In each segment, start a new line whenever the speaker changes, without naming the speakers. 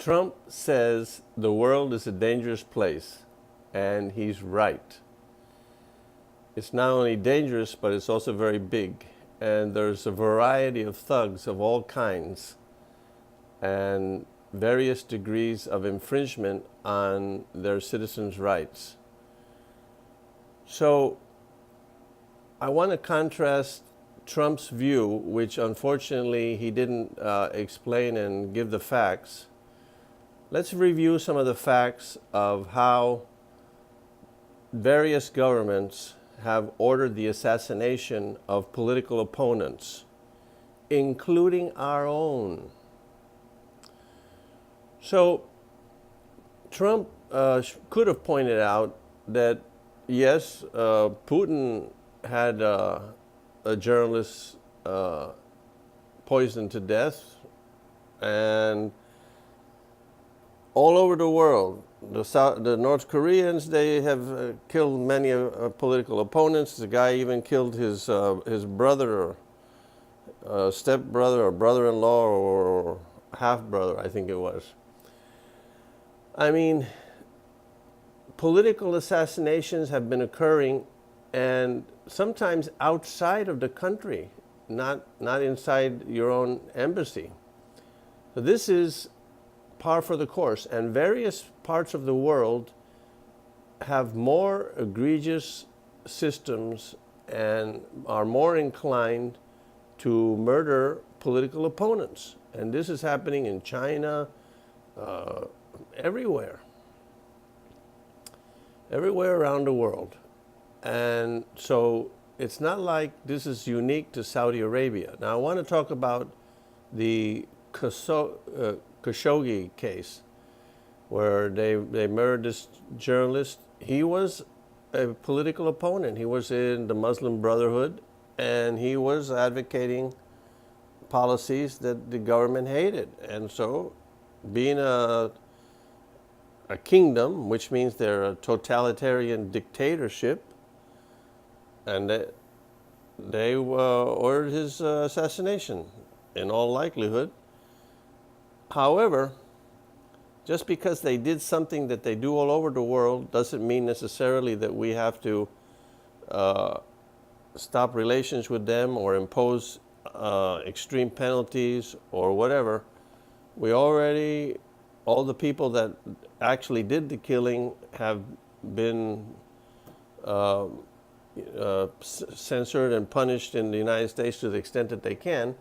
Trump says the world is a dangerous place, and he's right. It's not only dangerous, but it's also very big. And there's a variety of thugs of all kinds and various degrees of infringement on their citizens' rights. So I want to contrast Trump's view, which unfortunately he didn't explain and give the facts. Let's review some of the facts of how various governments have ordered the assassination of political opponents, including our own. So Trump could have pointed out that, yes, Putin had a journalist poisoned to death, and all over the world, the North Koreans, they have killed many political opponents. The guy even killed his brother, or stepbrother, or brother-in-law, or half-brother, I think it was. I mean, political assassinations have been occurring, and sometimes outside of the country, not inside your own embassy. So this is par for the course, and various parts of the world have more egregious systems and are more inclined to murder political opponents. And this is happening in China, everywhere around the world. And so it's not like this is unique to Saudi Arabia. Now I want to talk about the Khashoggi case, where they murdered this journalist. He was a political opponent. He was in the Muslim Brotherhood, and he was advocating policies that the government hated. And so, being a kingdom, which means they're a totalitarian dictatorship, and they ordered his assassination in all likelihood. However, just because they did something that they do all over the world doesn't mean necessarily that we have to stop relations with them or impose extreme penalties or whatever. All the people that actually did the killing have been censored and punished in the United States to the extent that they can.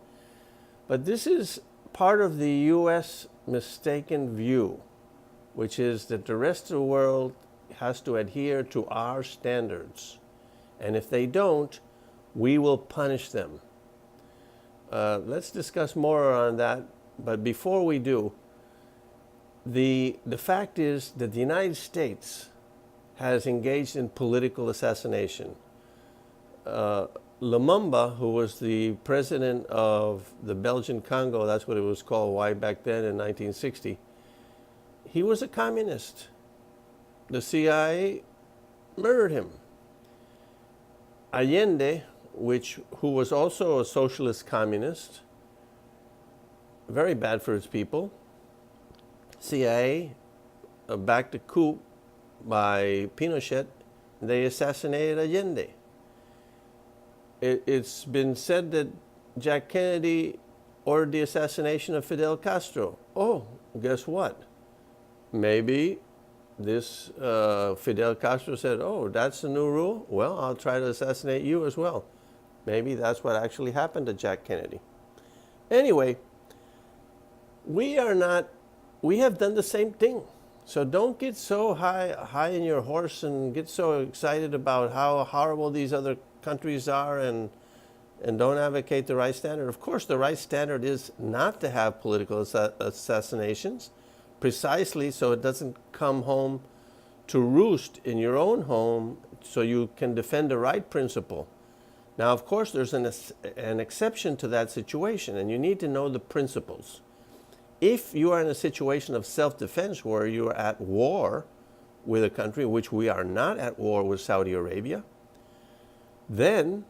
But this is part of the U.S. mistaken view, which is that the rest of the world has to adhere to our standards. And if they don't, we will punish them. Let's discuss more on that. But before we do, the fact is that the United States has engaged in political assassination. Lumumba, who was the president of the Belgian Congo, that's what it was called way back then in 1960, he was a communist. The CIA murdered him. Allende, who was also a socialist communist, very bad for his people. CIA backed a coup by Pinochet. They assassinated Allende. It's been said that Jack Kennedy ordered the assassination of Fidel Castro. Oh, guess what? Maybe this Fidel Castro said, oh, that's the new rule? Well, I'll try to assassinate you as well. Maybe that's what actually happened to Jack Kennedy. Anyway, we have done the same thing. So don't get so high in your horse and get so excited about how horrible these other countries are and don't advocate the right standard. Of course, the right standard is not to have political assassinations, precisely so it doesn't come home to roost in your own home, so you can defend the right principle. Now, of course, there's an exception to that situation, and you need to know the principles. If you are in a situation of self-defense where you are at war with a country, which we are not at war with Saudi Arabia, then,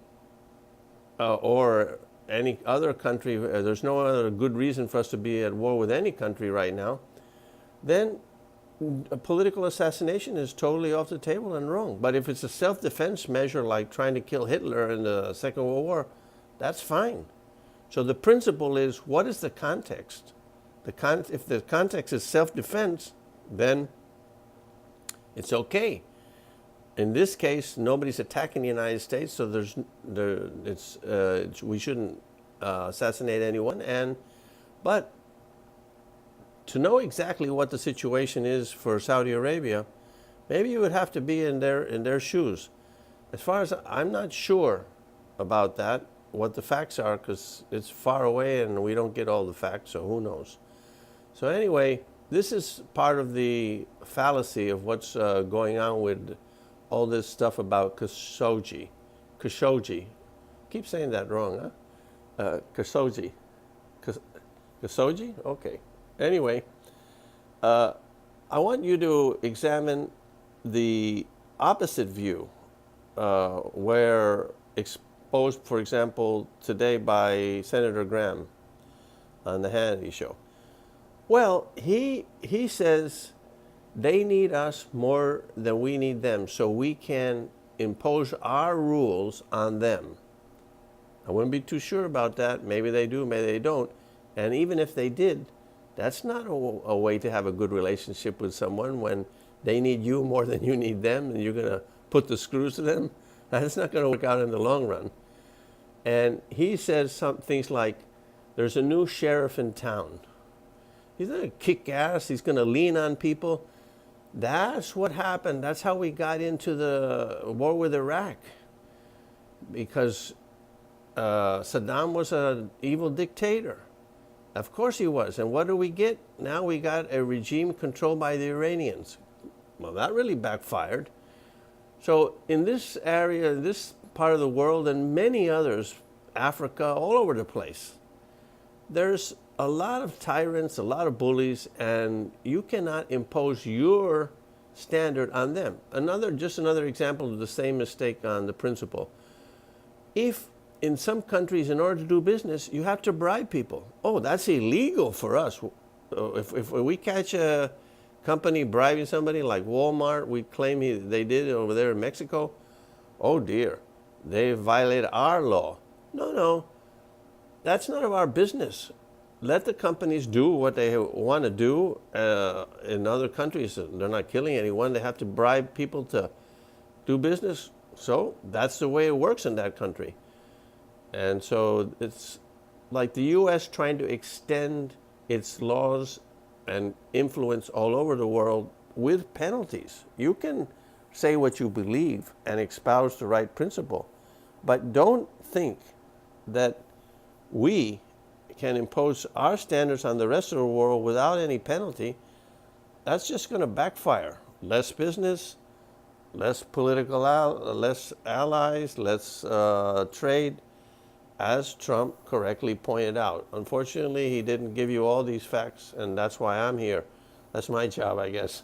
or any other country, there's no other good reason for us to be at war with any country right now, then a political assassination is totally off the table and wrong. But if it's a self-defense measure like trying to kill Hitler in the Second World War, that's fine. So the principle is, what is the context? If the context is self-defense, then it's okay. In this case, nobody's attacking the United States, so we shouldn't assassinate anyone. But to know exactly what the situation is for Saudi Arabia, maybe you would have to be in their shoes. As far as I'm not sure about that, what the facts are, because it's far away and we don't get all the facts, so who knows. So anyway, this is part of the fallacy of what's going on with all this stuff about Khashoggi. Keep saying that wrong, huh? Khashoggi. Khashoggi? Okay. Anyway, I want you to examine the opposite view, where exposed, for example, today by Senator Graham on the Hannity show. Well, he says they need us more than we need them, so we can impose our rules on them. I wouldn't be too sure about that. Maybe they do, maybe they don't. And even if they did, that's not a way to have a good relationship with someone when they need you more than you need them and you're going to put the screws to them. That's not going to work out in the long run. And he says some things like, there's a new sheriff in town. He's going to kick ass. He's going to lean on people. That's what happened. That's how we got into the war with Iraq. Because Saddam was an evil dictator. Of course he was. And what do we get? Now we got a regime controlled by the Iranians. Well, that really backfired. So in this area, this part of the world, and many others, Africa, all over the place, there's a lot of tyrants, a lot of bullies, and you cannot impose your standard on them. Just another example of the same mistake on the principle. If in some countries, in order to do business, you have to bribe people. Oh, that's illegal for us. If we catch a company bribing somebody like Walmart, we claim they did it over there in Mexico, oh dear, they violated our law. No, that's none of our business. Let the companies do what they want to do. In other countries, they're not killing anyone. They have to bribe people to do business. So that's the way it works in that country. And so it's like the U.S. trying to extend its laws and influence all over the world with penalties. You can say what you believe and espouse the right principle, but don't think that we can impose our standards on the rest of the world without any penalty. That's just going to backfire. Less business, less less allies, less trade, as Trump correctly pointed out. Unfortunately, he didn't give you all these facts, and that's why I'm here. That's my job, I guess.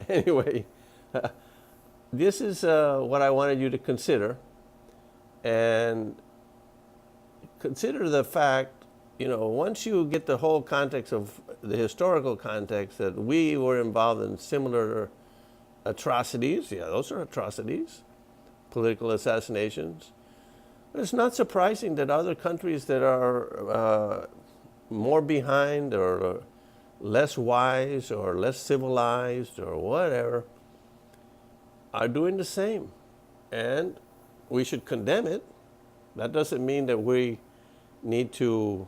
Anyway, this is what I wanted you to consider. And consider the fact, once you get the whole context of the historical context that we were involved in similar atrocities, yeah, those are atrocities, political assassinations. It's not surprising that other countries that are more behind or less wise or less civilized or whatever are doing the same. And we should condemn it. That doesn't mean that we need to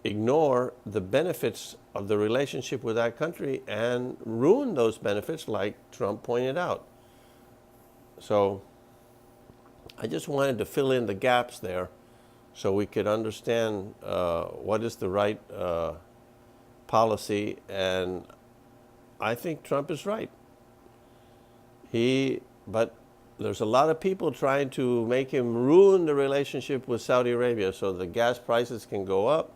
ignore the benefits of the relationship with that country and ruin those benefits like Trump pointed out. So I just wanted to fill in the gaps there so we could understand what is the right policy, and I think Trump is right. But there's a lot of people trying to make him ruin the relationship with Saudi Arabia so the gas prices can go up,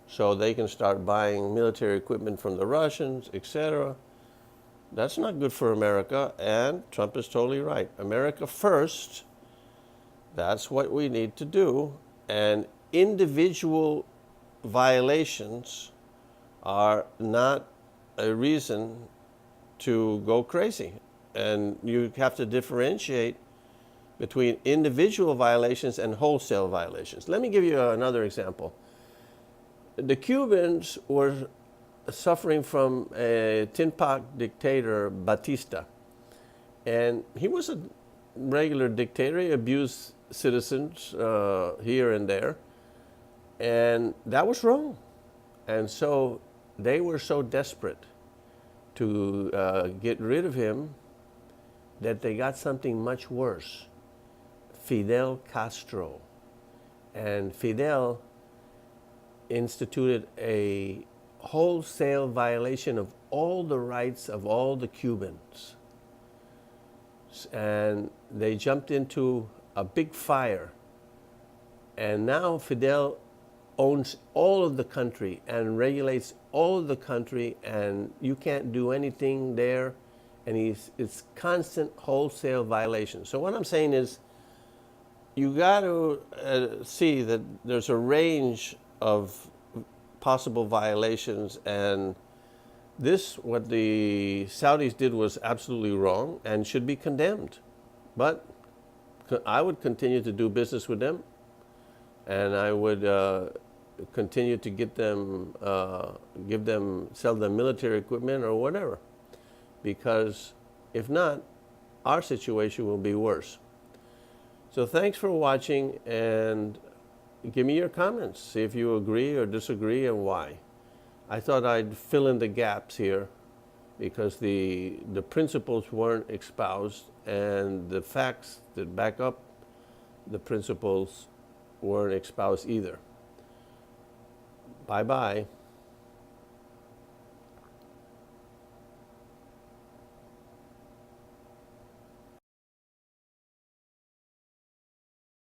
so they can start buying military equipment from the Russians, etc. That's not good for America, and Trump is totally right. America first. That's what we need to do. And individual violations are not a reason to go crazy. And you have to differentiate between individual violations and wholesale violations. Let me give you another example. The Cubans were suffering from a tin pot dictator, Batista. And he was a regular dictator. He abused citizens here and there. And that was wrong. And so they were so desperate to get rid of him that they got something much worse, Fidel Castro. And Fidel instituted a wholesale violation of all the rights of all the Cubans. And they jumped into a big fire. And now Fidel owns all of the country and regulates all of the country, and you can't do anything there, and it's constant wholesale violation. So what I'm saying is, you got to see that there's a range of possible violations, and what the Saudis did was absolutely wrong and should be condemned. But I would continue to do business with them, and I would continue to get them, sell them military equipment or whatever, because if not, our situation will be worse. So thanks for watching, and give me your comments. See if you agree or disagree and why. I thought I'd fill in the gaps here because the principles weren't espoused, and the facts that back up the principles weren't espoused either. Bye-bye.